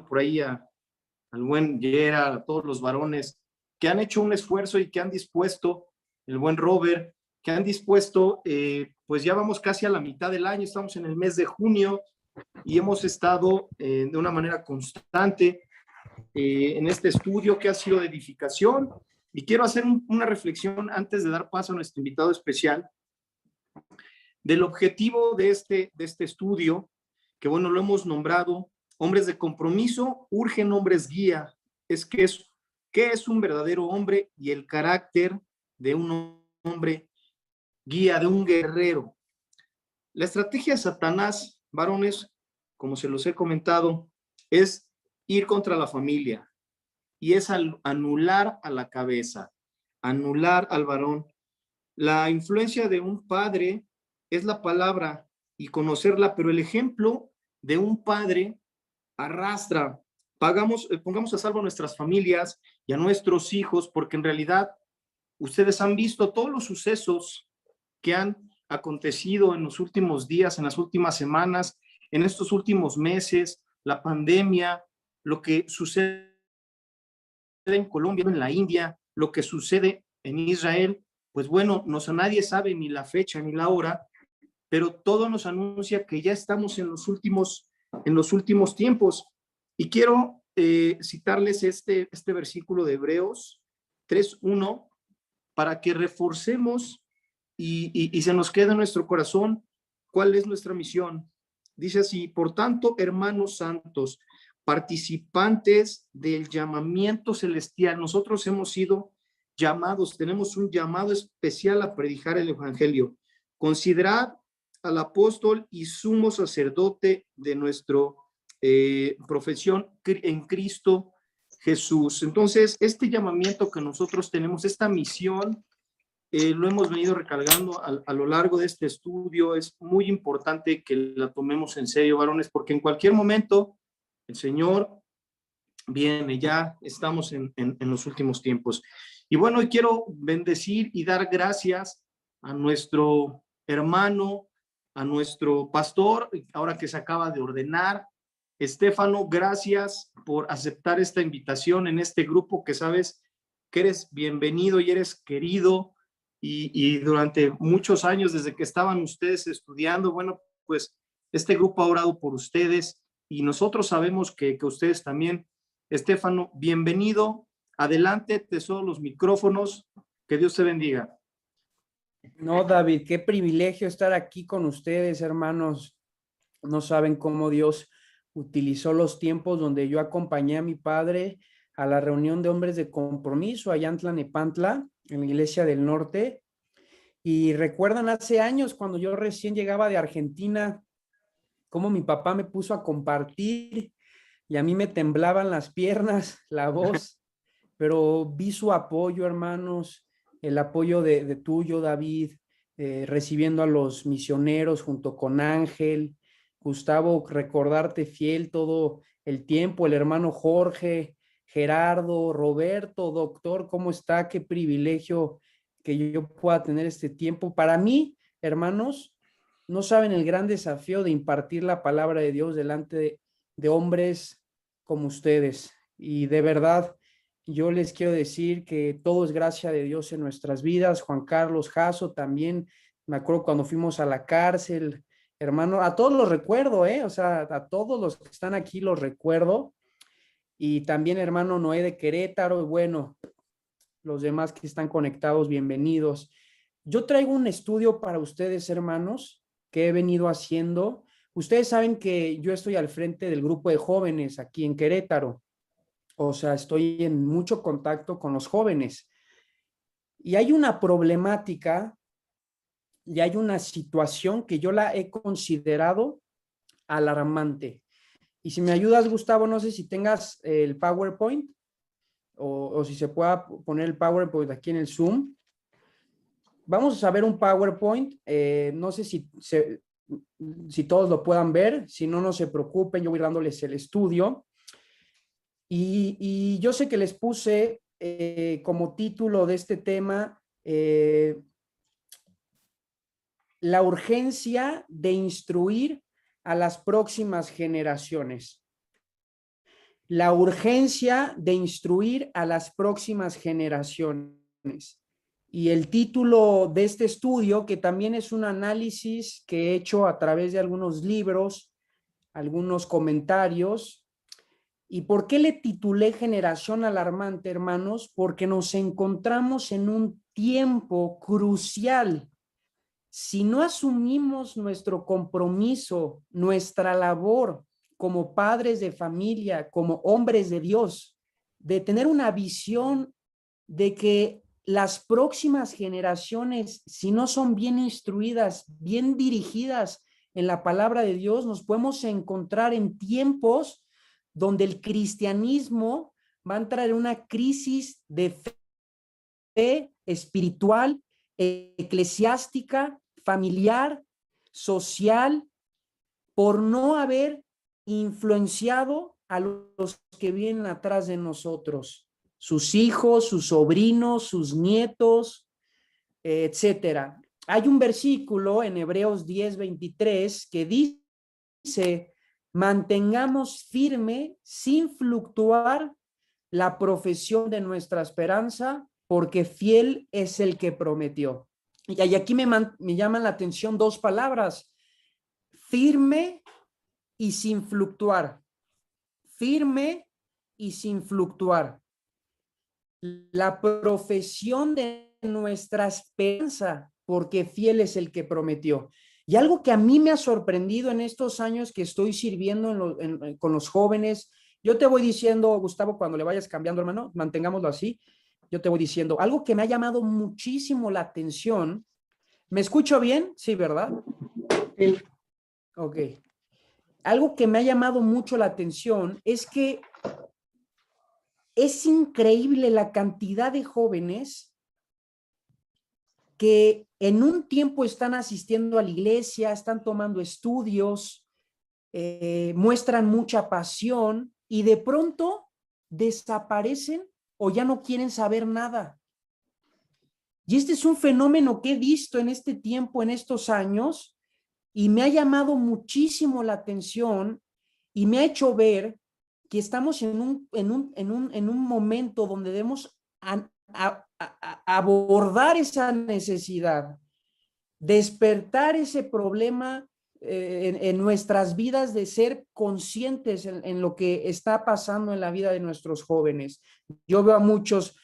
por ahí al buen Gerard, a todos los varones que han hecho un esfuerzo y que han dispuesto, el buen Robert, que han dispuesto, pues ya vamos casi a la mitad del año, estamos en el mes de junio y hemos estado de una manera constante en este estudio que ha sido de edificación. Y quiero hacer una reflexión antes de dar paso a nuestro invitado especial del objetivo de este estudio, que bueno, lo hemos nombrado Hombres de Compromiso, urgen hombres guía. ¿Qué es un verdadero hombre y el carácter de un hombre guía, de un guerrero? La estrategia de Satanás, varones, como se los he comentado, es ir contra la familia y es anular a la cabeza, anular al varón. La influencia de un padre es la palabra y conocerla, pero el ejemplo de un padre arrastra. Pongamos a salvo a nuestras familias y a nuestros hijos, porque en realidad ustedes han visto todos los sucesos que han acontecido en los últimos días, en las últimas semanas, en estos últimos meses, la pandemia, lo que sucede en Colombia, en la India, lo que sucede en Israel. Pues bueno, nadie sabe ni la fecha ni la hora, pero todo nos anuncia que ya estamos en los últimos tiempos. Y quiero citarles este versículo de Hebreos 3:1 para que reforcemos y se nos quede en nuestro corazón cuál es nuestra misión. Dice así: por tanto, hermanos santos, participantes del llamamiento celestial, nosotros hemos sido llamados, tenemos un llamado especial a predicar el evangelio. Considerad al apóstol y sumo sacerdote de nuestra profesión en Cristo Jesús. Entonces, este llamamiento que nosotros tenemos, esta misión, lo hemos venido recalcando a lo largo de este estudio. Es muy importante que la tomemos en serio, varones, porque en cualquier momento el Señor viene, ya estamos en los últimos tiempos. Y bueno, hoy quiero bendecir y dar gracias a nuestro hermano, a nuestro pastor, ahora que se acaba de ordenar, Estéfano. Gracias por aceptar esta invitación en este grupo, que sabes que eres bienvenido y eres querido, y durante muchos años, desde que estaban ustedes estudiando, bueno, pues este grupo ha orado por ustedes y nosotros sabemos que ustedes también. Estéfano, bienvenido. Adelante, te cedo los micrófonos. Que Dios te bendiga. No, David, qué privilegio estar aquí con ustedes, hermanos. No saben cómo Dios utilizó los tiempos donde yo acompañé a mi padre a la reunión de hombres de compromiso allá en Tlanepantla, en la Iglesia del Norte. Y recuerdan hace años cuando yo recién llegaba de Argentina, cómo mi papá me puso a compartir y a mí me temblaban las piernas, la voz, pero vi su apoyo, hermanos, el apoyo de tuyo, David, recibiendo a los misioneros junto con Ángel, Gustavo, recordarte fiel todo el tiempo, el hermano Jorge, Gerardo, Roberto, doctor, ¿cómo está? Qué privilegio que yo pueda tener este tiempo. Para mí, hermanos, no saben el gran desafío de impartir la palabra de Dios delante de hombres como ustedes. Y de verdad, yo les quiero decir que todo es gracia de Dios en nuestras vidas. Juan Carlos Jasso también, me acuerdo cuando fuimos a la cárcel, hermano, a todos los recuerdo, o sea, a todos los que están aquí los recuerdo. Y también hermano Noé de Querétaro, y bueno, los demás que están conectados, bienvenidos. Yo traigo un estudio para ustedes, hermanos, que he venido haciendo. Ustedes saben que yo estoy al frente del grupo de jóvenes aquí en Querétaro. O sea, estoy en mucho contacto con los jóvenes. Y hay una problemática y hay una situación que yo la he considerado alarmante. Y si me ayudas, Gustavo, no sé si tengas el PowerPoint o si se pueda poner el PowerPoint aquí en el Zoom. Vamos a ver un PowerPoint. No sé si todos lo puedan ver. Si no, no se preocupen. Yo voy dándoles el estudio. Y yo sé que les puse como título de este tema la urgencia de instruir a las próximas generaciones. la urgencia de instruir a las próximas generaciones. Y el título de este estudio, que también es un análisis que he hecho a través de algunos libros, algunos comentarios. ¿Y por qué le titulé Generación Alarmante, hermanos? Porque nos encontramos en un tiempo crucial. Si no asumimos nuestro compromiso, nuestra labor como padres de familia, como hombres de Dios, de tener una visión de que las próximas generaciones, si no son bien instruidas, bien dirigidas en la palabra de Dios, nos podemos encontrar en tiempos donde el cristianismo va a entrar en una crisis de fe espiritual, eclesiástica, familiar, social, por no haber influenciado a los que vienen atrás de nosotros, sus hijos, sus sobrinos, sus nietos, etcétera. Hay un versículo en Hebreos 10:23 que dice: mantengamos firme sin fluctuar la profesión de nuestra esperanza, porque fiel es el que prometió. Y aquí me llaman la atención dos palabras: firme y sin fluctuar. Firme y sin fluctuar. La profesión de nuestra esperanza, porque fiel es el que prometió. Y algo que a mí me ha sorprendido en estos años que estoy sirviendo con los jóvenes, yo te voy diciendo, Gustavo, cuando le vayas cambiando, hermano, mantengámoslo así, yo te voy diciendo, algo que me ha llamado muchísimo la atención. ¿Me escucho bien? Sí, ¿verdad? Sí. Ok. Algo que me ha llamado mucho la atención es que es increíble la cantidad de jóvenes que en un tiempo están asistiendo a la iglesia, están tomando estudios, muestran mucha pasión y de pronto desaparecen o ya no quieren saber nada. Y este es un fenómeno que he visto en este tiempo, en estos años, y me ha llamado muchísimo la atención y me ha hecho ver que estamos en un momento donde debemos abordar esa necesidad, despertar ese problema en nuestras vidas, de ser conscientes en lo que está pasando en la vida de nuestros jóvenes. Yo veo a muchos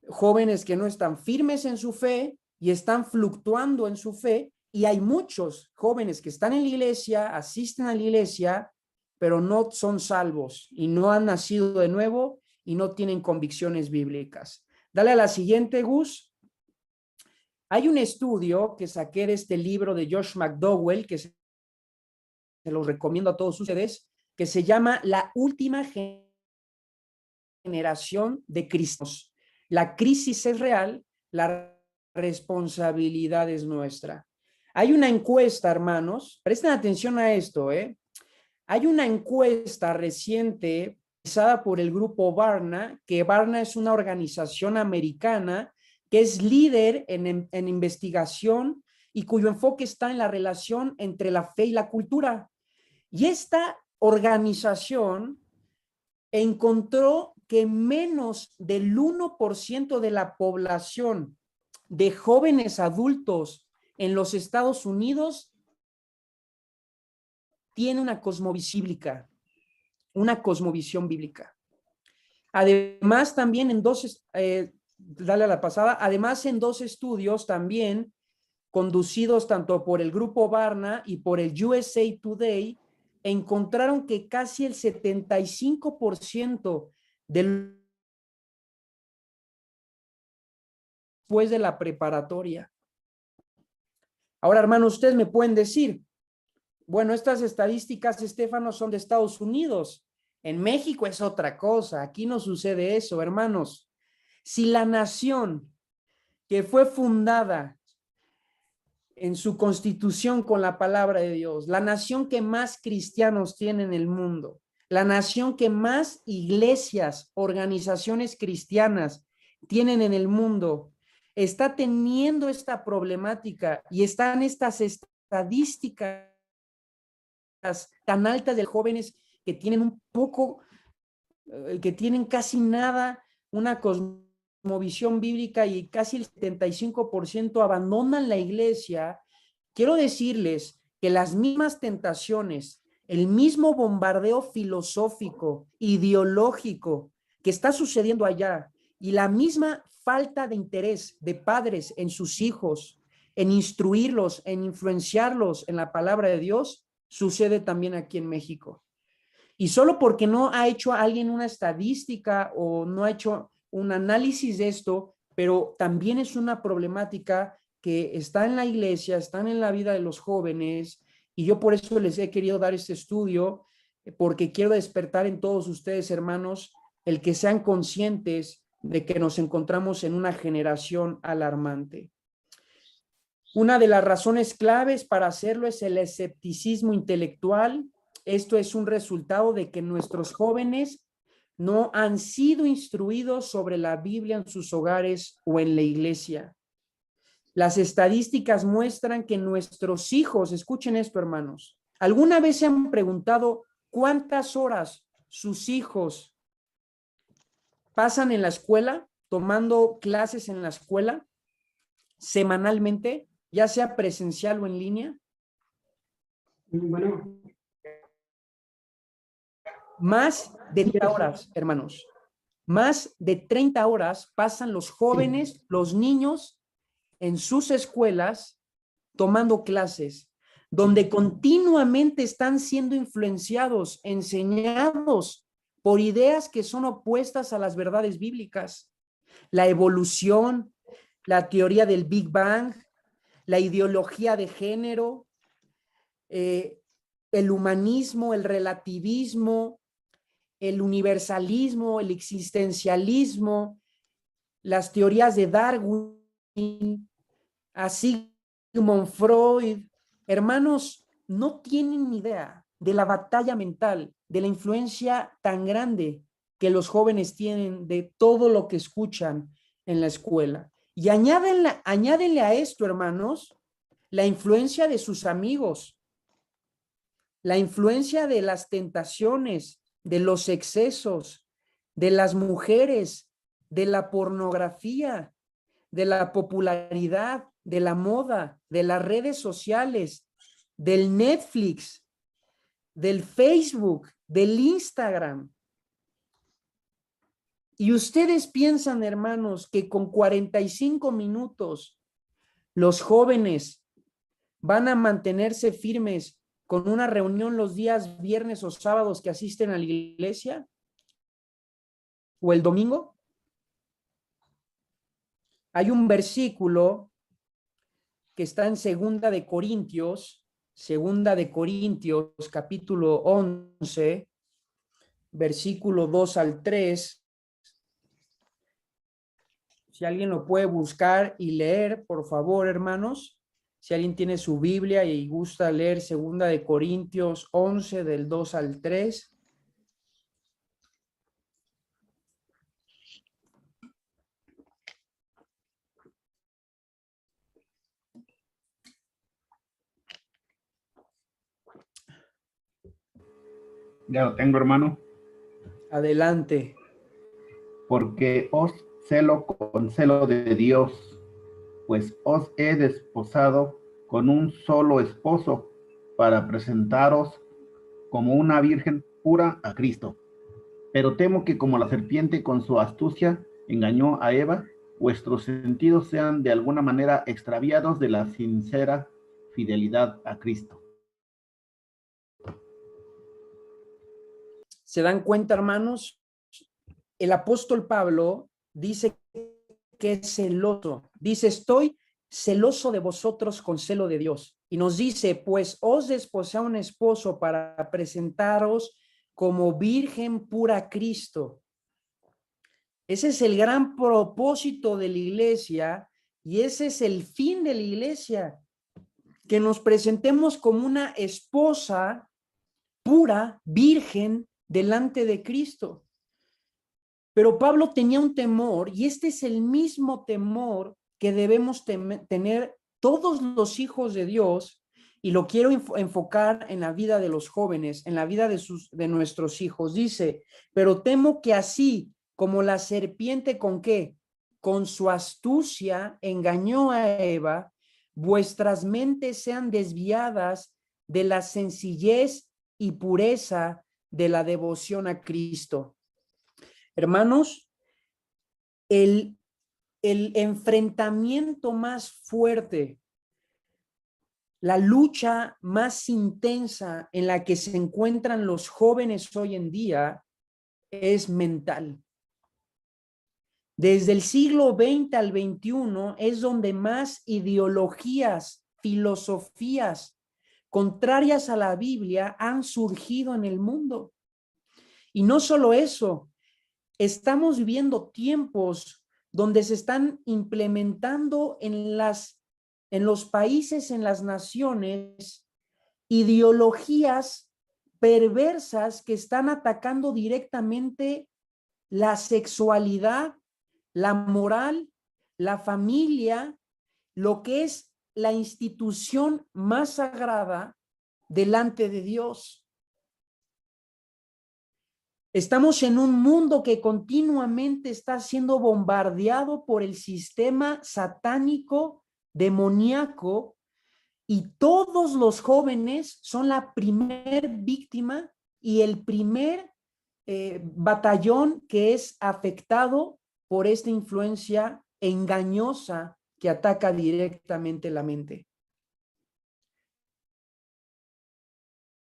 jóvenes que no están firmes en su fe y están fluctuando en su fe, y hay muchos jóvenes que están en la iglesia, asisten a la iglesia, pero no son salvos y no han nacido de nuevo y no tienen convicciones bíblicas. Dale a la siguiente, Gus. Hay un estudio que saqué de este libro de Josh McDowell, que se los recomiendo a todos ustedes, que se llama La última generación de cristianos. La crisis es real, la responsabilidad es nuestra. Hay una encuesta, hermanos, presten atención a esto, Hay una encuesta reciente realizada por el grupo Barna, que Barna es una organización americana que es líder en investigación y cuyo enfoque está en la relación entre la fe y la cultura. Y esta organización encontró que menos del 1% de la población de jóvenes adultos en los Estados Unidos tiene una cosmovisión bíblica, Además, también dale a la pasada, además en dos estudios también conducidos tanto por el grupo Barna y por el USA Today, encontraron que casi el 75% después de la preparatoria. Ahora, hermanos, ustedes me pueden decir, bueno, estas estadísticas, Estefano, son de Estados Unidos. En México es otra cosa. Aquí no sucede eso, hermanos. Si la nación que fue fundada en su constitución con la palabra de Dios, la nación que más cristianos tiene en el mundo, la nación que más iglesias, organizaciones cristianas tienen en el mundo, está teniendo esta problemática y están estas estadísticas tan altas de jóvenes que tienen un poco que tienen casi nada, una cosmovisión bíblica, y casi el 75% abandonan la iglesia. Quiero decirles que las mismas tentaciones, el mismo bombardeo filosófico, ideológico que está sucediendo allá, y la misma falta de interés de padres en sus hijos, en instruirlos, en influenciarlos en la palabra de Dios, sucede también aquí en México. Y solo porque no ha hecho alguien una estadística o no ha hecho un análisis de esto, pero también es una problemática que está en la iglesia, están en la vida de los jóvenes, y yo por eso les he querido dar este estudio, porque quiero despertar en todos ustedes, hermanos, el que sean conscientes de que nos encontramos en una generación alarmante. Una de las razones claves para hacerlo es el escepticismo intelectual. Esto es un resultado de que nuestros jóvenes no han sido instruidos sobre la Biblia en sus hogares o en la iglesia. Las estadísticas muestran que nuestros hijos, escuchen esto, hermanos, ¿alguna vez se han preguntado cuántas horas sus hijos pasan en la escuela, tomando clases en la escuela semanalmente, ya sea presencial o en línea? Bueno, Más de 30 horas, hermanos. Más de 30 horas pasan los jóvenes, los niños, en sus escuelas tomando clases, donde continuamente están siendo influenciados, enseñados por ideas que son opuestas a las verdades bíblicas. La evolución, la teoría del Big Bang, la ideología de género, el humanismo, el relativismo, el universalismo, el existencialismo, las teorías de Darwin, a Sigmund Freud. Hermanos, no tienen ni idea de la batalla mental, de la influencia tan grande que los jóvenes tienen de todo lo que escuchan en la escuela. Y añádenle a esto, hermanos, la influencia de sus amigos, la influencia de las tentaciones, de los excesos, de las mujeres, de la pornografía, de la popularidad, de la moda, de las redes sociales, del Netflix, del Facebook, del Instagram. Y ustedes piensan, hermanos, que con 45 minutos los jóvenes van a mantenerse firmes con una reunión los días viernes o sábados que asisten a la iglesia, o el domingo. Hay un versículo que está en segunda de Corintios capítulo 11, versículo 2 al 3. Si alguien lo puede buscar y leer, por favor, hermanos. Si alguien tiene su Biblia y gusta leer segunda de Corintios 11 del 2 al 3. ya lo tengo, hermano. Adelante. Porque os celo con celo de Dios, pues os he desposado con un solo esposo, para presentaros como una virgen pura a Cristo. Pero temo que como la serpiente con su astucia engañó a Eva, vuestros sentidos sean de alguna manera extraviados de la sincera fidelidad a Cristo. ¿Se dan cuenta, hermanos? El apóstol Pablo dice que es celoso. Dice, estoy celoso de vosotros con celo de Dios. Y nos dice, pues os desposé a un esposo para presentaros como virgen pura a Cristo. Ese es el gran propósito de la iglesia, y ese es el fin de la iglesia, que nos presentemos como una esposa pura, virgen, delante de Cristo. Pero Pablo tenía un temor, y este es el mismo temor que debemos tener todos los hijos de Dios, y lo quiero enfocar en la vida de los jóvenes, en la vida de nuestros hijos. Dice, pero temo que así como la serpiente con qué, con su astucia engañó a Eva, vuestras mentes sean desviadas de la sencillez y pureza de la devoción a Cristo. Hermanos, el enfrentamiento más fuerte, la lucha más intensa en la que se encuentran los jóvenes hoy en día es mental. Desde el siglo XX al XXI es donde más ideologías, filosofías contrarias a la Biblia han surgido en el mundo. Y no solo eso, estamos viviendo tiempos donde se están implementando en los países, en las naciones, ideologías perversas que están atacando directamente la sexualidad, la moral, la familia, lo que es la institución más sagrada delante de Dios. Estamos en un mundo que continuamente está siendo bombardeado por el sistema satánico, demoníaco, y todos los jóvenes son la primer víctima y el primer batallón que es afectado por esta influencia engañosa que ataca directamente la mente.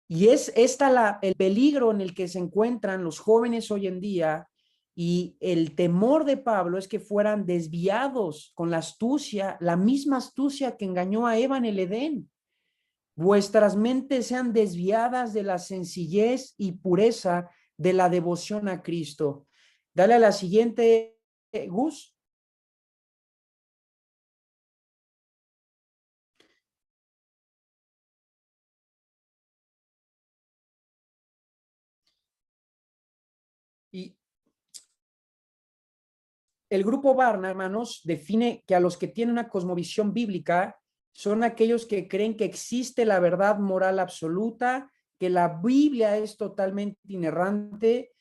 Y es el peligro en el que se encuentran los jóvenes hoy en día, y el temor de Pablo es que fueran desviados con la astucia, la misma astucia que engañó a Eva en el Edén. Vuestras mentes sean desviadas de la sencillez y pureza de la devoción a Cristo. Dale a la siguiente, Gus. Y el grupo Barna, hermanos, define que a los que tienen una cosmovisión bíblica son aquellos que creen que existe la verdad moral absoluta, que la Biblia es totalmente inerrante,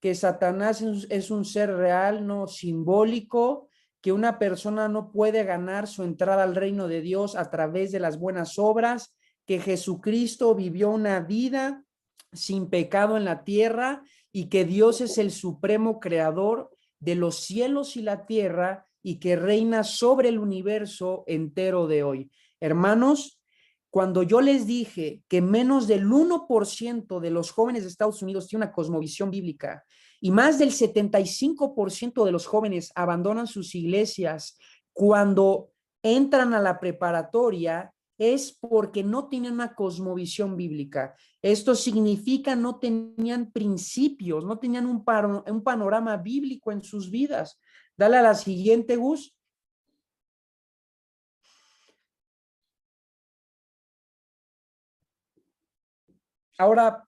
que Satanás es un ser real, no simbólico, que una persona no puede ganar su entrada al reino de Dios a través de las buenas obras, que Jesucristo vivió una vida sin pecado en la tierra y que Dios es el supremo creador de los cielos y la tierra y que reina sobre el universo entero de hoy. Hermanos, cuando yo les dije que menos del 1% de los jóvenes de Estados Unidos tiene una cosmovisión bíblica y más del 75% de los jóvenes abandonan sus iglesias cuando entran a la preparatoria, es porque no tienen una cosmovisión bíblica. Esto significa no tenían principios, no tenían un panorama bíblico en sus vidas. Dale a la siguiente, Gus. Ahora,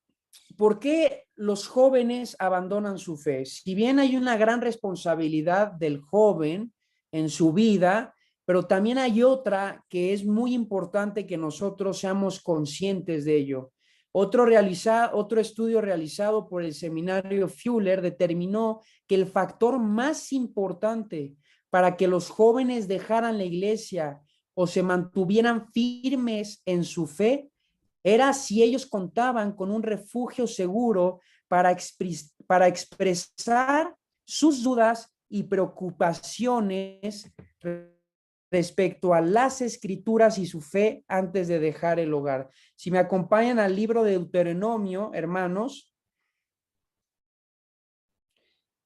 ¿por qué los jóvenes abandonan su fe? Si bien hay una gran responsabilidad del joven en su vida, pero también hay otra que es muy importante que nosotros seamos conscientes de ello. Otro estudio realizado por el seminario Fuller determinó que el factor más importante para que los jóvenes dejaran la iglesia o se mantuvieran firmes en su fe era si ellos contaban con un refugio seguro para expresar sus dudas y preocupaciones respecto a las escrituras y su fe antes de dejar el hogar. Si me acompañan al libro de Deuteronomio, hermanos,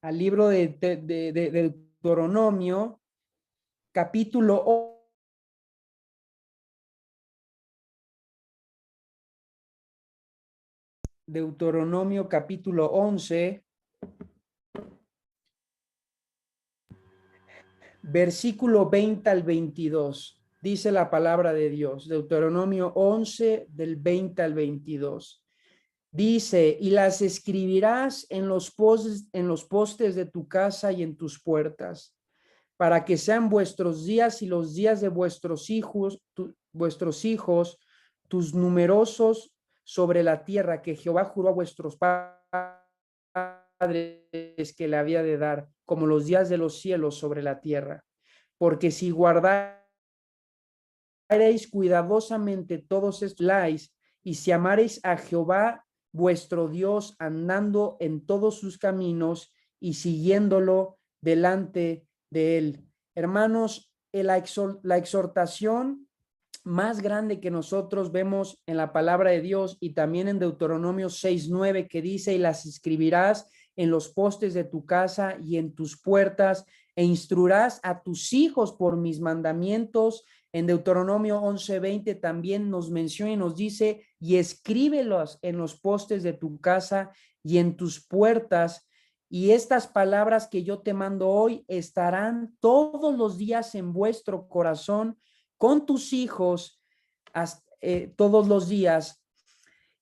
al libro de Deuteronomio, capítulo 11, versículo 20 al 22. Dice la palabra de Dios, Deuteronomio 11, del 20 al 22. Dice, y las escribirás en los postes de tu casa y en tus puertas, para que sean vuestros días y los días de vuestros hijos, tus numerosos sobre la tierra que Jehová juró a vuestros padres que le había de dar, como los días de los cielos sobre la tierra. Porque si guardaréis cuidadosamente todos estos leyes, y si amareis a Jehová vuestro Dios, andando en todos sus caminos y siguiéndolo delante de él. Hermanos, la exhortación más grande que nosotros vemos en la palabra de Dios y también en Deuteronomio 6:9, que dice: y las escribirás en los postes de tu casa y en tus puertas, e instruirás a tus hijos por mis mandamientos. En Deuteronomio 11:20 también nos menciona y nos dice: y escríbelos en los postes de tu casa y en tus puertas. Y estas palabras que yo te mando hoy estarán todos los días en vuestro corazón, con tus hijos todos los días.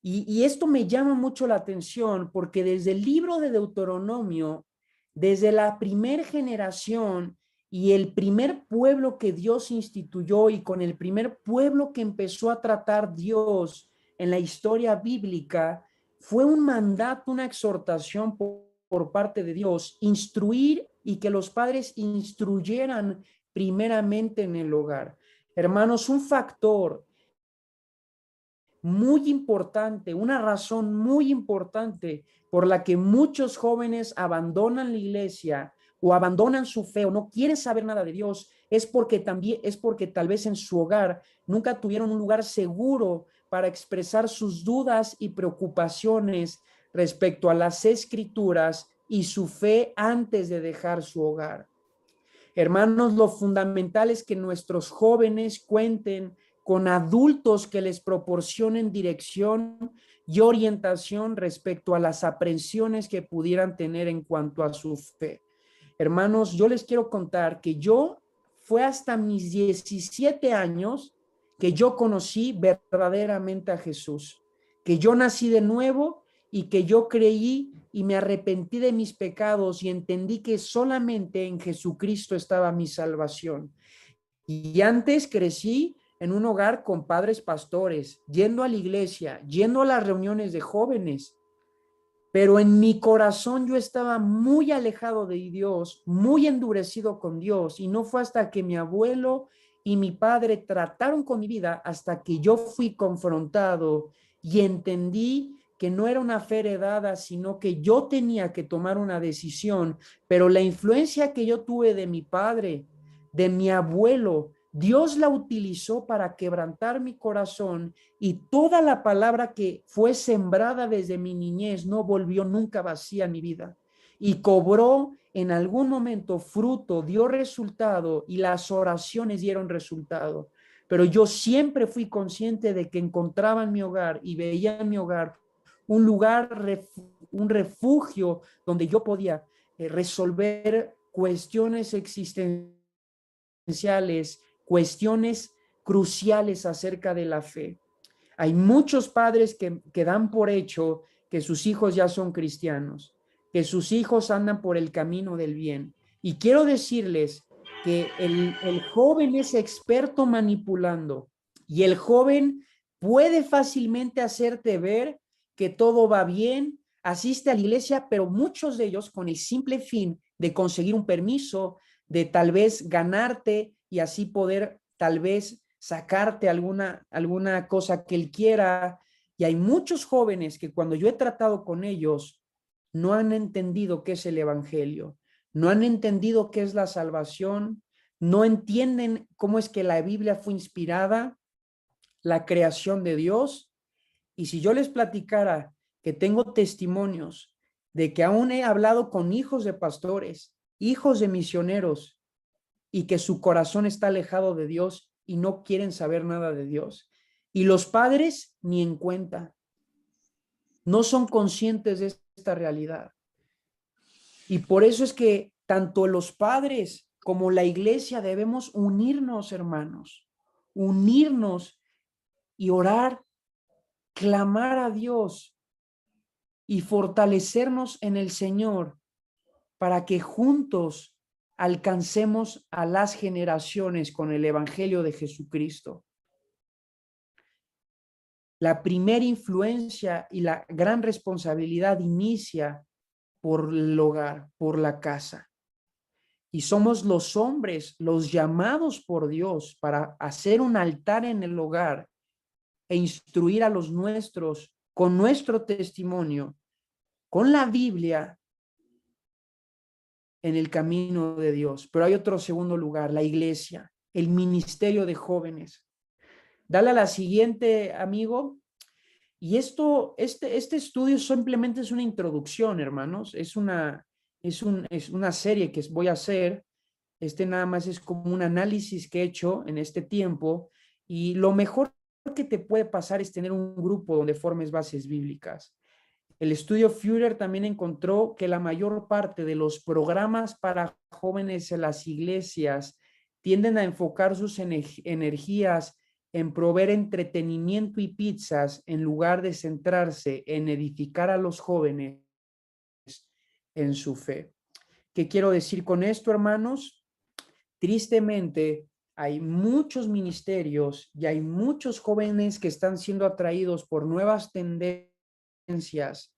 Y esto me llama mucho la atención porque desde el libro de Deuteronomio, desde la primer generación y el primer pueblo que Dios instituyó, y con el primer pueblo que empezó a tratar Dios en la historia bíblica, fue un mandato, una exhortación por parte de Dios, instruir, y que los padres instruyeran primeramente en el hogar. Hermanos, un factor muy importante, una razón muy importante por la que muchos jóvenes abandonan la iglesia o abandonan su fe o no quieren saber nada de Dios, es porque tal vez en su hogar nunca tuvieron un lugar seguro para expresar sus dudas y preocupaciones respecto a las escrituras y su fe antes de dejar su hogar. Hermanos, lo fundamental es que nuestros jóvenes cuenten con adultos que les proporcionen dirección y orientación respecto a las aprensiones que pudieran tener en cuanto a su fe. Hermanos, yo les quiero contar que fue hasta mis 17 años que yo conocí verdaderamente a Jesús, que yo nací de nuevo y que yo creí y me arrepentí de mis pecados y entendí que solamente en Jesucristo estaba mi salvación. Y antes crecí en un hogar con padres pastores, yendo a la iglesia, yendo a las reuniones de jóvenes, pero en mi corazón yo estaba muy alejado de Dios, muy endurecido con Dios, y no fue hasta que mi abuelo y mi padre trataron con mi vida hasta que yo fui confrontado y entendí que no era una fe heredada, sino que yo tenía que tomar una decisión. Pero la influencia que yo tuve de mi padre, de mi abuelo, Dios la utilizó para quebrantar mi corazón, y toda la palabra que fue sembrada desde mi niñez no volvió nunca vacía en mi vida, y cobró en algún momento fruto, dio resultado, y las oraciones dieron resultado. Pero yo siempre fui consciente de que encontraba en mi hogar y veía en mi hogar un lugar, un refugio donde yo podía resolver cuestiones existenciales, cuestiones cruciales acerca de la fe. Hay muchos padres que dan por hecho que sus hijos ya son cristianos, que sus hijos andan por el camino del bien. Y quiero decirles que el joven es experto manipulando, y el joven puede fácilmente hacerte ver que todo va bien, asiste a la iglesia, pero muchos de ellos con el simple fin de conseguir un permiso, de tal vez ganarte y así poder tal vez sacarte alguna cosa que él quiera. Y hay muchos jóvenes que cuando yo he tratado con ellos no han entendido qué es el evangelio, no han entendido qué es la salvación, no entienden cómo es que la Biblia fue inspirada, la creación de Dios. Y si yo les platicara que tengo testimonios de que aún he hablado con hijos de pastores, hijos de misioneros, y que su corazón está alejado de Dios y no quieren saber nada de Dios. Y los padres ni en cuenta, no son conscientes de esta realidad. Y por eso es que tanto los padres como la iglesia debemos unirnos, hermanos, unirnos y orar, clamar a Dios y fortalecernos en el Señor para que juntos alcancemos a las generaciones con el evangelio de Jesucristo. La primera influencia y la gran responsabilidad inicia por el hogar, por la casa. Y somos los hombres, los llamados por Dios para hacer un altar en el hogar e instruir a los nuestros con nuestro testimonio, con la Biblia, en el camino de Dios. Pero hay otro segundo lugar, la iglesia, el ministerio de jóvenes. Dale a la siguiente, amigo. Y este estudio simplemente es una introducción, hermanos. Es una serie que voy a hacer. Nada más es como un análisis que he hecho en este tiempo. Y lo mejor que te puede pasar es tener un grupo donde formes bases bíblicas. El estudio Führer también encontró que la mayor parte de los programas para jóvenes en las iglesias tienden a enfocar sus energías en proveer entretenimiento y pizzas en lugar de centrarse en edificar a los jóvenes en su fe. ¿Qué quiero decir con esto, hermanos? Tristemente, hay muchos ministerios y hay muchos jóvenes que están siendo atraídos por nuevas tendencias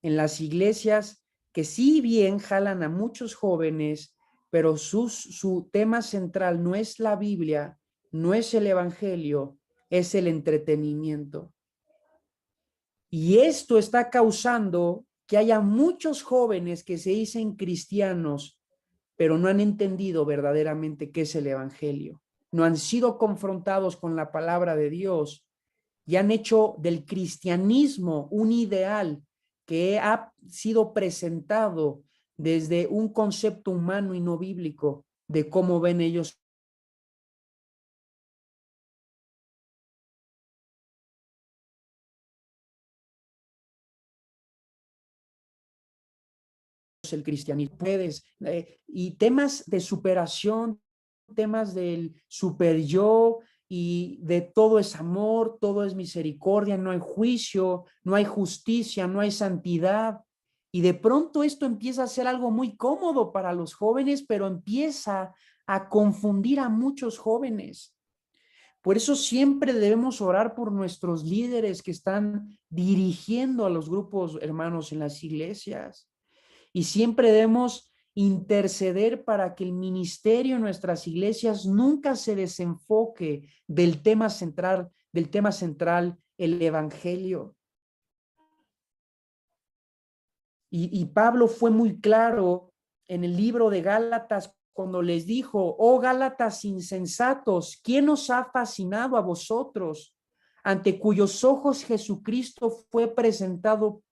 en las iglesias que si bien jalan a muchos jóvenes, pero su tema central no es la Biblia, no es el evangelio, es el entretenimiento. Y esto está causando que haya muchos jóvenes que se dicen cristianos, pero no han entendido verdaderamente qué es el evangelio. No han sido confrontados con la palabra de Dios y han hecho del cristianismo un ideal que ha sido presentado desde un concepto humano y no bíblico de cómo ven ellos el cristianismo. Y temas de superación, temas del super yo y de todo es amor, todo es misericordia, no hay juicio, no hay justicia, no hay santidad. Y de pronto esto empieza a ser algo muy cómodo para los jóvenes, pero empieza a confundir a muchos jóvenes. Por eso siempre debemos orar por nuestros líderes que están dirigiendo a los grupos hermanos en las iglesias. Y siempre debemos interceder para que el ministerio en nuestras iglesias nunca se desenfoque del tema central, el evangelio. Y Pablo fue muy claro en el libro de Gálatas cuando les dijo: oh Gálatas insensatos, ¿quién os ha fascinado a vosotros, ante cuyos ojos Jesucristo fue presentado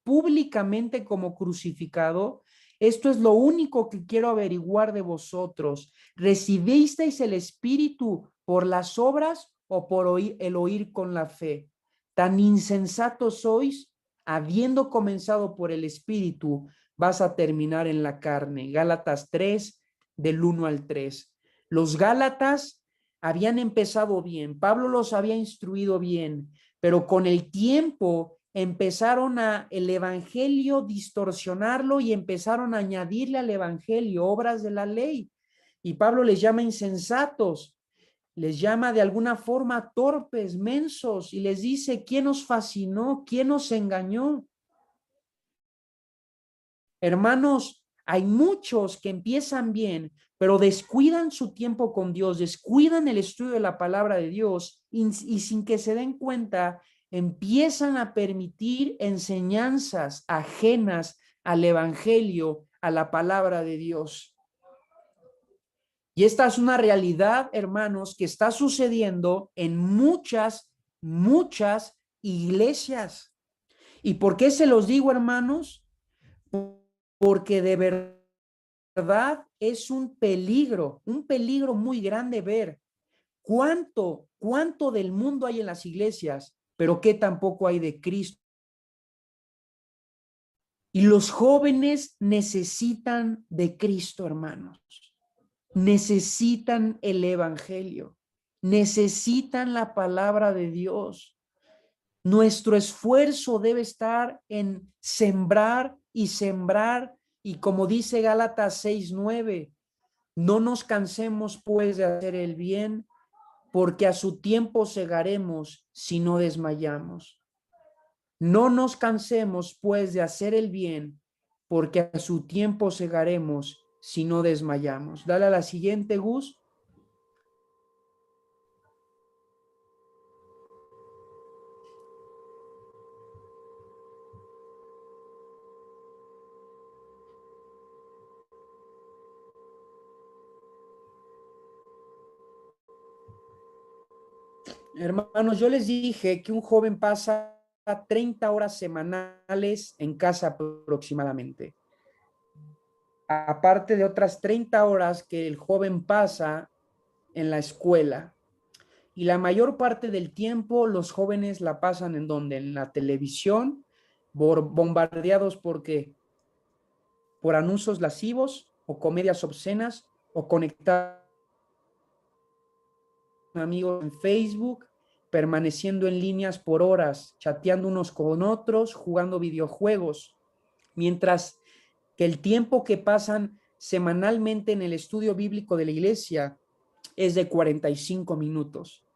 públicamente como crucificado? Esto es lo único que quiero averiguar de vosotros. ¿Recibisteis el Espíritu por las obras o por el oír con la fe? Tan insensatos sois, habiendo comenzado por el Espíritu, vas a terminar en la carne. Gálatas 3, del 1 al 3. Los Gálatas habían empezado bien, Pablo los había instruido bien, pero con el tiempo empezaron el evangelio distorsionarlo y empezaron a añadirle al evangelio obras de la ley. Y Pablo les llama insensatos, les llama de alguna forma torpes, mensos, y les dice: ¿quién os fascinó? ¿Quién os engañó? Hermanos, hay muchos que empiezan bien, pero descuidan su tiempo con Dios, descuidan el estudio de la palabra de Dios y sin que se den cuenta, empiezan a permitir enseñanzas ajenas al evangelio, a la palabra de Dios. Y esta es una realidad, hermanos, que está sucediendo en muchas iglesias. ¿Y por qué se los digo, hermanos? Porque de verdad es un peligro muy grande ver cuánto del mundo hay en las iglesias, pero qué tampoco hay de Cristo. Y los jóvenes necesitan de Cristo, hermanos. Necesitan el evangelio, necesitan la palabra de Dios. Nuestro esfuerzo debe estar en sembrar y sembrar, y como dice Gálatas 6:9, no nos cansemos pues de hacer el bien, porque a su tiempo segaremos si no desmayamos. No nos cansemos, pues, de hacer el bien, porque a su tiempo segaremos si no desmayamos. Dale a la siguiente, Gus. Hermanos, yo les dije que un joven pasa 30 horas semanales en casa aproximadamente. Aparte de otras 30 horas que el joven pasa en la escuela. Y la mayor parte del tiempo los jóvenes la pasan en donde, en la televisión, bombardeados por anuncios lascivos o comedias obscenas o conectados con amigos en Facebook, permaneciendo en líneas por horas, chateando unos con otros, jugando videojuegos, mientras que el tiempo que pasan semanalmente en el estudio bíblico de la iglesia es de 45 minutos.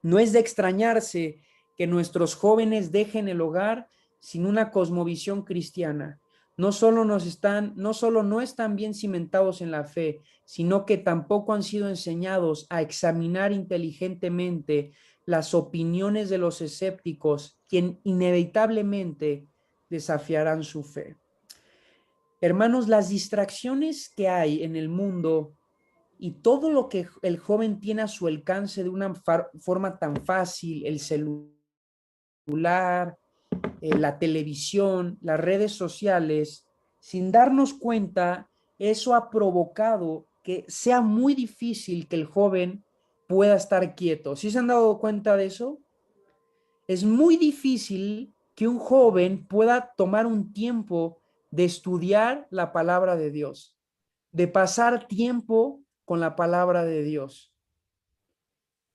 No es de extrañarse que nuestros jóvenes dejen el hogar sin una cosmovisión cristiana. No solo no están bien cimentados en la fe, sino que tampoco han sido enseñados a examinar inteligentemente las opiniones de los escépticos, quien inevitablemente desafiarán su fe. Hermanos, las distracciones que hay en el mundo y todo lo que el joven tiene a su alcance de una forma tan fácil, el celular, la televisión, las redes sociales, sin darnos cuenta, eso ha provocado que sea muy difícil que el joven pueda estar quieto. ¿Sí se han dado cuenta de eso? Es muy difícil que un joven pueda tomar un tiempo de estudiar la palabra de Dios, de pasar tiempo con la palabra de Dios.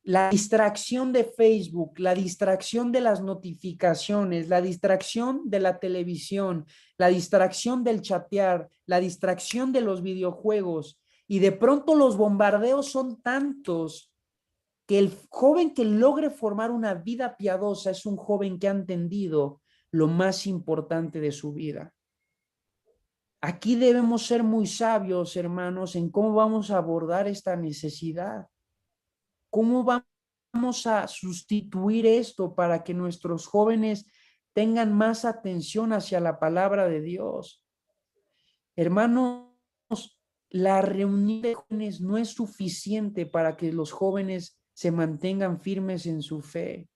La distracción de Facebook, la distracción de las notificaciones, la distracción de la televisión, la distracción del chatear, la distracción de los videojuegos, y de pronto los bombardeos son tantos que el joven que logre formar una vida piadosa es un joven que ha entendido lo más importante de su vida. Aquí debemos ser muy sabios, hermanos, en cómo vamos a abordar esta necesidad. ¿Cómo vamos a sustituir esto para que nuestros jóvenes tengan más atención hacia la palabra de Dios? Hermanos, la reunión de jóvenes no es suficiente para que los jóvenes se mantengan firmes en su fe.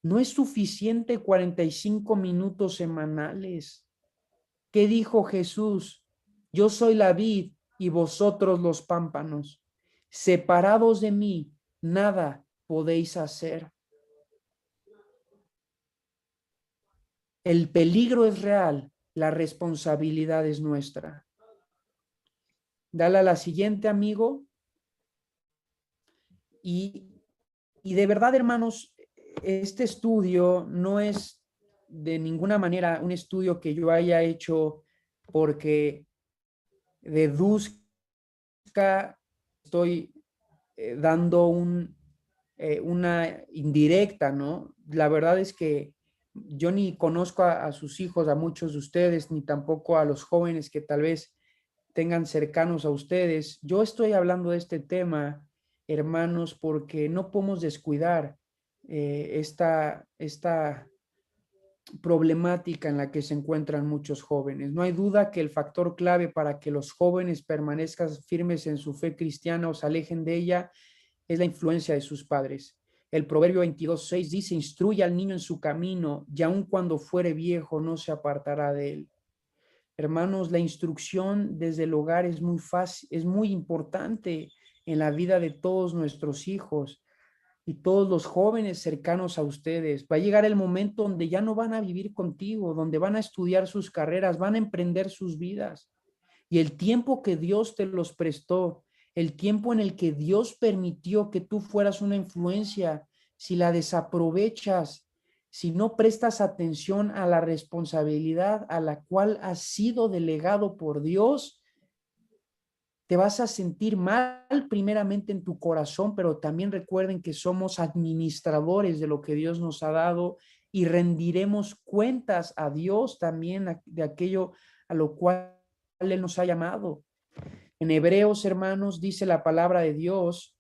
No es suficiente 45 minutos semanales. ¿Qué dijo Jesús? Yo soy la vid y vosotros los pámpanos. Separados de mí, nada podéis hacer. El peligro es real, la responsabilidad es nuestra. Dale a la siguiente, amigo. Y de verdad, hermanos, este estudio no es de ninguna manera un estudio que yo haya hecho porque deduzca, estoy dando una indirecta, ¿no? La verdad es que yo ni conozco a sus hijos, a muchos de ustedes, ni tampoco a los jóvenes que tal vez tengan cercanos a ustedes. Yo estoy hablando de este tema, hermanos, porque no podemos descuidar esta problemática en la que se encuentran muchos jóvenes. No hay duda que el factor clave para que los jóvenes permanezcan firmes en su fe cristiana o se alejen de ella es la influencia de sus padres. El Proverbio 22:6 dice: instruye al niño en su camino, y aun cuando fuere viejo no se apartará de él. Hermanos, la instrucción desde el hogar es muy fácil, es muy importante en la vida de todos nuestros hijos y todos los jóvenes cercanos a ustedes. Va a llegar el momento donde ya no van a vivir contigo, donde van a estudiar sus carreras, van a emprender sus vidas. Y el tiempo que Dios te los prestó, el tiempo en el que Dios permitió que tú fueras una influencia, si la desaprovechas, si no prestas atención a la responsabilidad a la cual has sido delegado por Dios, te vas a sentir mal primeramente en tu corazón, pero también recuerden que somos administradores de lo que Dios nos ha dado y rendiremos cuentas a Dios también de aquello a lo cual Él nos ha llamado. En Hebreos, hermanos, dice la palabra de Dios.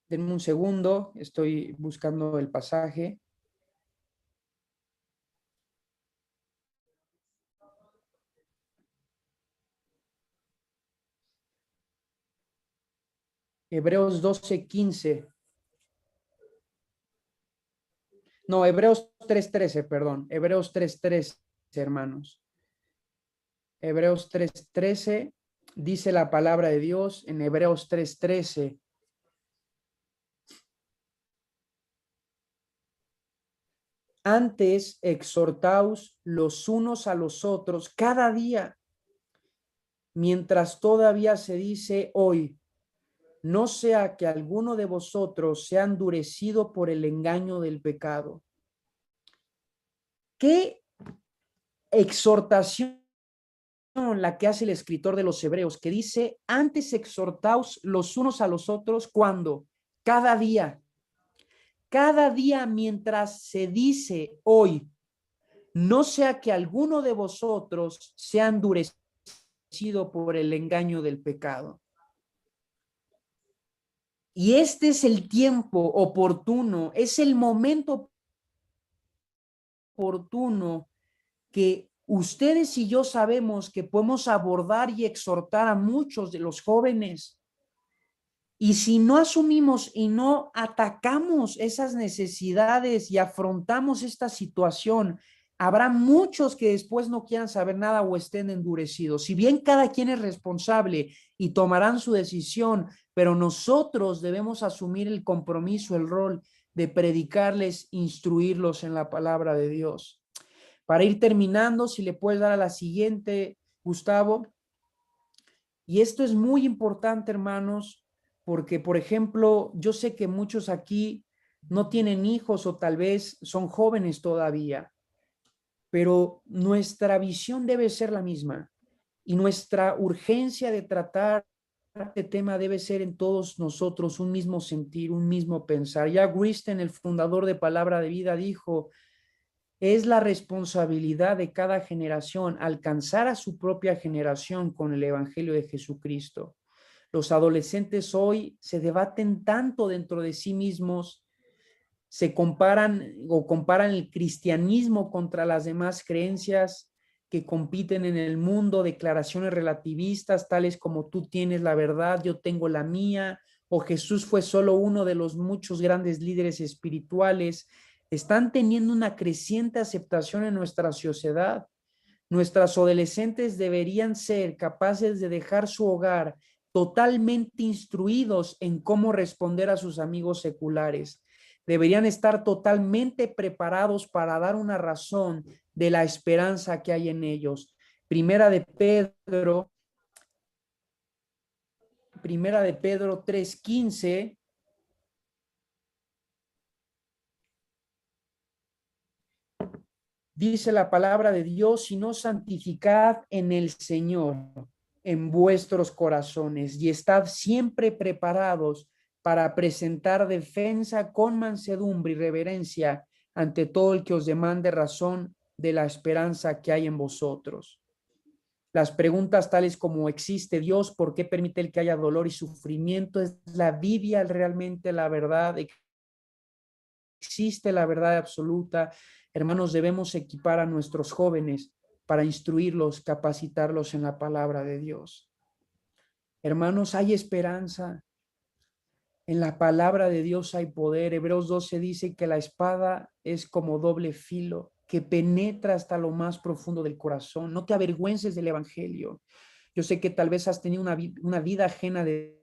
Denme un segundo, estoy buscando el pasaje. Hebreos 12:15. No, Hebreos 3:13, perdón. Hebreos 3:13, hermanos. Hebreos 3:13 dice la palabra de Dios en Hebreos 3:13. Antes exhortaos los unos a los otros cada día, mientras todavía se dice hoy, no sea que alguno de vosotros sea endurecido por el engaño del pecado. ¿Qué exhortación la que hace el escritor de los Hebreos, que dice, antes exhortaos los unos a los otros, ¿cuándo? Cada día mientras se dice hoy, no sea que alguno de vosotros sea endurecido por el engaño del pecado. Y este es el tiempo oportuno, es el momento oportuno que ustedes y yo sabemos que podemos abordar y exhortar a muchos de los jóvenes. Y si no asumimos y no atacamos esas necesidades y afrontamos esta situación, habrá muchos que después no quieran saber nada o estén endurecidos. Si bien cada quien es responsable y tomarán su decisión, pero nosotros debemos asumir el compromiso, el rol de predicarles, instruirlos en la palabra de Dios. Para ir terminando, si le puedes dar a la siguiente, Gustavo. Y esto es muy importante, hermanos, porque, por ejemplo, yo sé que muchos aquí no tienen hijos o tal vez son jóvenes todavía, pero nuestra visión debe ser la misma y nuestra urgencia de tratar este tema debe ser en todos nosotros un mismo sentir, un mismo pensar. Ya Wisten, el fundador de Palabra de Vida, dijo, es la responsabilidad de cada generación alcanzar a su propia generación con el Evangelio de Jesucristo. Los adolescentes hoy se debaten tanto dentro de sí mismos, se comparan el cristianismo contra las demás creencias que compiten en el mundo, declaraciones relativistas tales como tú tienes la verdad, yo tengo la mía, o Jesús fue solo uno de los muchos grandes líderes espirituales. Están teniendo una creciente aceptación en nuestra sociedad. Nuestras adolescentes deberían ser capaces de dejar su hogar totalmente instruidos en cómo responder a sus amigos seculares. Deberían estar totalmente preparados para dar una razón de la esperanza que hay en ellos. Primera de Pedro 3:15 dice la palabra de Dios, sino santificad en el Señor, en vuestros corazones, y estad siempre preparados para presentar defensa con mansedumbre y reverencia ante todo el que os demande razón de la esperanza que hay en vosotros. Las preguntas tales como ¿existe Dios? ¿Por qué permite el que haya dolor y sufrimiento? ¿Es la Biblia realmente la verdad? ¿Existe la verdad absoluta? Hermanos, debemos equipar a nuestros jóvenes para instruirlos, capacitarlos en la palabra de Dios. Hermanos, hay esperanza. En la palabra de Dios hay poder. Hebreos 12 dice que la espada es como doble filo, que penetra hasta lo más profundo del corazón. No te avergüences del evangelio. Yo sé que tal vez has tenido una vida ajena de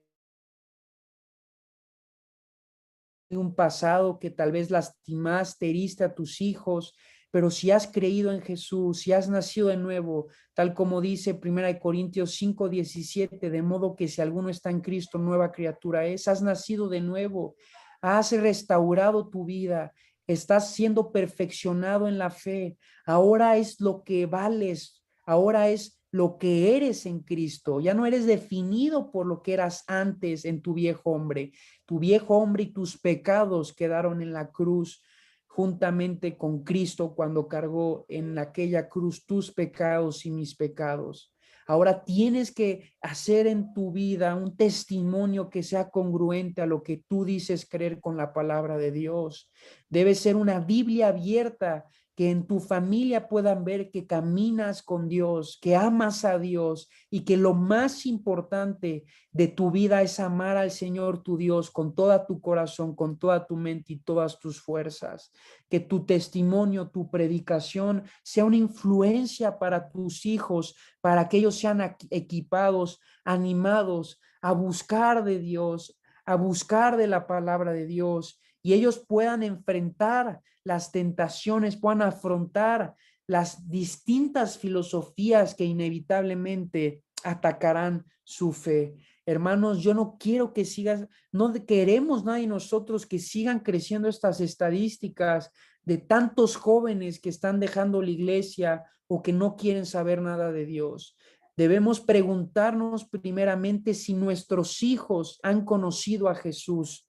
un pasado que tal vez lastimaste, heriste a tus hijos, pero si has creído en Jesús, si has nacido de nuevo, tal como dice 1 Corintios 5:17, de modo que si alguno está en Cristo, nueva criatura es, has nacido de nuevo, has restaurado tu vida, estás siendo perfeccionado en la fe. Ahora es lo que vales, ahora es lo que eres en Cristo. Ya no eres definido por lo que eras antes en tu viejo hombre. Tu viejo hombre y tus pecados quedaron en la cruz juntamente con Cristo cuando cargó en aquella cruz tus pecados y mis pecados. Ahora tienes que hacer en tu vida un testimonio que sea congruente a lo que tú dices creer con la palabra de Dios. Debe ser una Biblia abierta, que en tu familia puedan ver que caminas con Dios, que amas a Dios y que lo más importante de tu vida es amar al Señor tu Dios con toda tu corazón, con toda tu mente y todas tus fuerzas. Que tu testimonio, tu predicación sea una influencia para tus hijos, para que ellos sean equipados, animados a buscar de Dios, a buscar de la palabra de Dios, y ellos puedan enfrentar las tentaciones, puedan afrontar las distintas filosofías que inevitablemente atacarán su fe. Hermanos, yo no quiero que sigas, no queremos nadie de nosotros que sigan creciendo estas estadísticas de tantos jóvenes que están dejando la iglesia o que no quieren saber nada de Dios. Debemos preguntarnos primeramente si nuestros hijos han conocido a Jesús.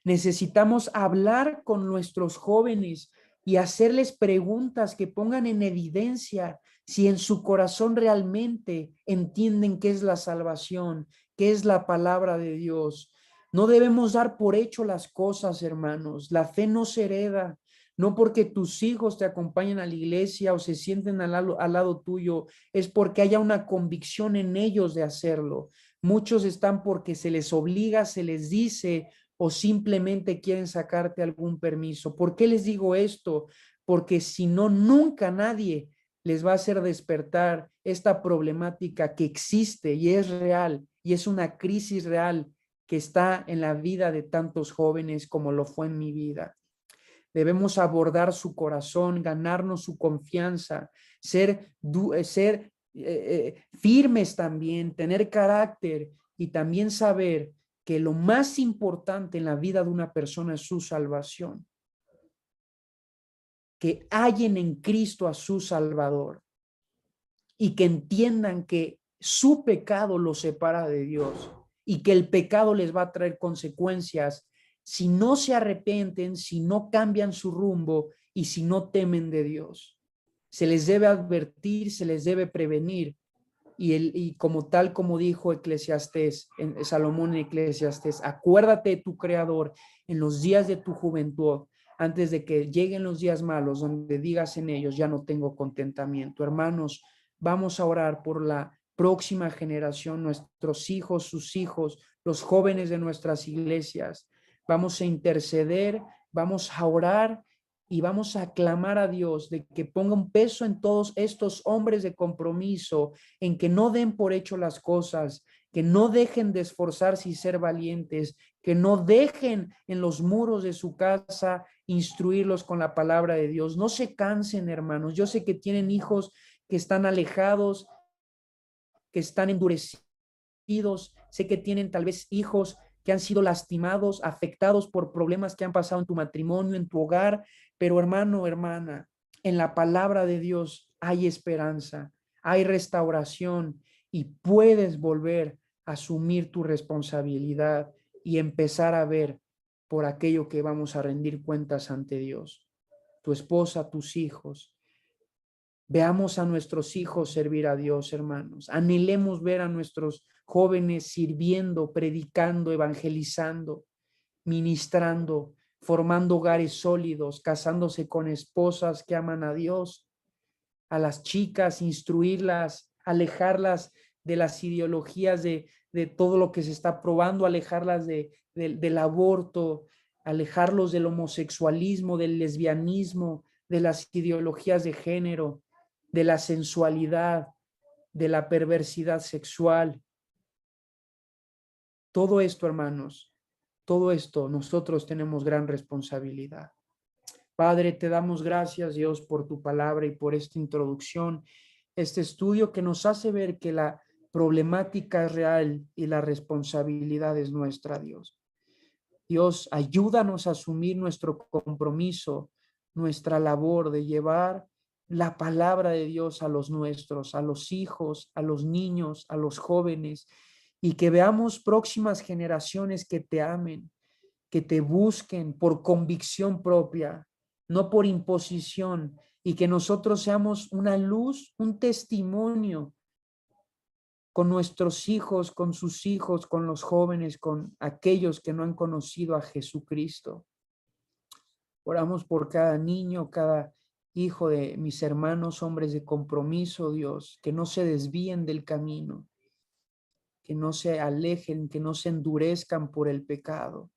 Necesitamos hablar con nuestros jóvenes y hacerles preguntas que pongan en evidencia si en su corazón realmente entienden qué es la salvación, qué es la palabra de Dios. No debemos dar por hecho las cosas, hermanos. La fe no se hereda. No porque tus hijos te acompañen a la iglesia o se sienten al lado tuyo, es porque haya una convicción en ellos de hacerlo. Muchos están porque se les obliga, se les dice, o simplemente quieren sacarte algún permiso. ¿Por qué les digo esto? Porque si no, nunca nadie les va a hacer despertar esta problemática que existe y es real, y es una crisis real que está en la vida de tantos jóvenes como lo fue en mi vida. Debemos abordar su corazón, ganarnos su confianza, ser firmes también, tener carácter y también saber que lo más importante en la vida de una persona es su salvación. Que hallen en Cristo a su Salvador y que entiendan que su pecado los separa de Dios y que el pecado les va a traer consecuencias si no se arrepienten, si no cambian su rumbo y si no temen de Dios. Se les debe advertir, se les debe prevenir. Y como tal, como dijo Eclesiastés, Salomón en Eclesiastés, acuérdate de tu Creador en los días de tu juventud, antes de que lleguen los días malos, donde digas en ellos, ya no tengo contentamiento. Hermanos, vamos a orar por la próxima generación, nuestros hijos, sus hijos, los jóvenes de nuestras iglesias. Vamos a interceder, vamos a orar y vamos a clamar a Dios de que ponga un peso en todos estos hombres de compromiso, en que no den por hecho las cosas, que no dejen de esforzarse y ser valientes, que no dejen en los muros de su casa instruirlos con la palabra de Dios. No se cansen, hermanos. Yo sé que tienen hijos que están alejados, que están endurecidos. Sé que tienen tal vez hijos que han sido lastimados, afectados por problemas que han pasado en tu matrimonio, en tu hogar. Pero hermano, hermana, en la palabra de Dios hay esperanza, hay restauración y puedes volver a asumir tu responsabilidad y empezar a ver por aquello que vamos a rendir cuentas ante Dios. Tu esposa, tus hijos. Veamos a nuestros hijos servir a Dios, hermanos. Anhelemos ver a nuestros jóvenes sirviendo, predicando, evangelizando, ministrando, formando hogares sólidos, casándose con esposas que aman a Dios. A las chicas, instruirlas, alejarlas de las ideologías de todo lo que se está probando, alejarlas del aborto, alejarlos del homosexualismo, del lesbianismo, de las ideologías de género, de la sensualidad, de la perversidad sexual. Todo esto, hermanos, todo esto, nosotros tenemos gran responsabilidad. Padre, te damos gracias, Dios, por tu palabra y por esta introducción, este estudio que nos hace ver que la problemática es real y la responsabilidad es nuestra, Dios. Dios, ayúdanos a asumir nuestro compromiso, nuestra labor de llevar la palabra de Dios a los nuestros, a los hijos, a los niños, a los jóvenes, y que veamos próximas generaciones que te amen, que te busquen por convicción propia, no por imposición, y que nosotros seamos una luz, un testimonio con nuestros hijos, con sus hijos, con los jóvenes, con aquellos que no han conocido a Jesucristo. Oramos por cada niño, cada hijo de mis hermanos, hombres de compromiso, Dios, que no se desvíen del camino, que no se alejen, que no se endurezcan por el pecado,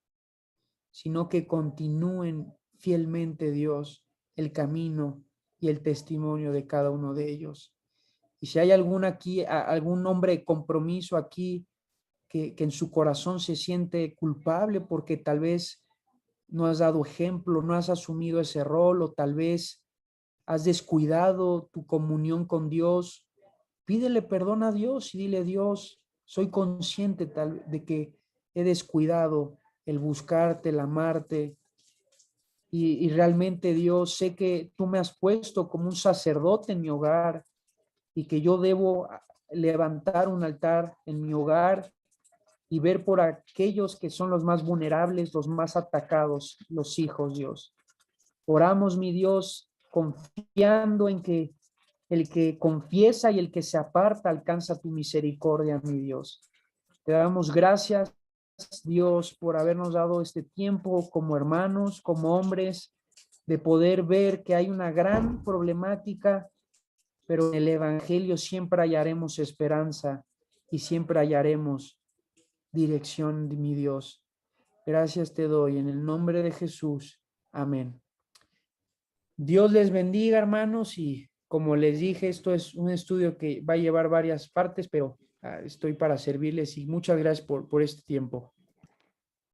sino que continúen fielmente, Dios, el camino y el testimonio de cada uno de ellos. Y si hay algún hombre de compromiso aquí que en su corazón se siente culpable porque tal vez no has dado ejemplo, no has asumido ese rol, o tal vez has descuidado tu comunión con Dios, pídele perdón a Dios y dile: Dios, soy consciente de que he descuidado el buscarte, el amarte, y realmente, Dios, sé que tú me has puesto como un sacerdote en mi hogar y que yo debo levantar un altar en mi hogar y ver por aquellos que son los más vulnerables, los más atacados, los hijos, Dios. Oramos, mi Dios, confiando en que el que confiesa y el que se aparta alcanza tu misericordia, mi Dios. Te damos gracias, Dios, por habernos dado este tiempo como hermanos, como hombres, de poder ver que hay una gran problemática, pero en el Evangelio siempre hallaremos esperanza y siempre hallaremos dirección de mi Dios. Gracias te doy en el nombre de Jesús. Amén. Dios les bendiga, hermanos, y como les dije, esto es un estudio que va a llevar varias partes, pero estoy para servirles y muchas gracias por este tiempo.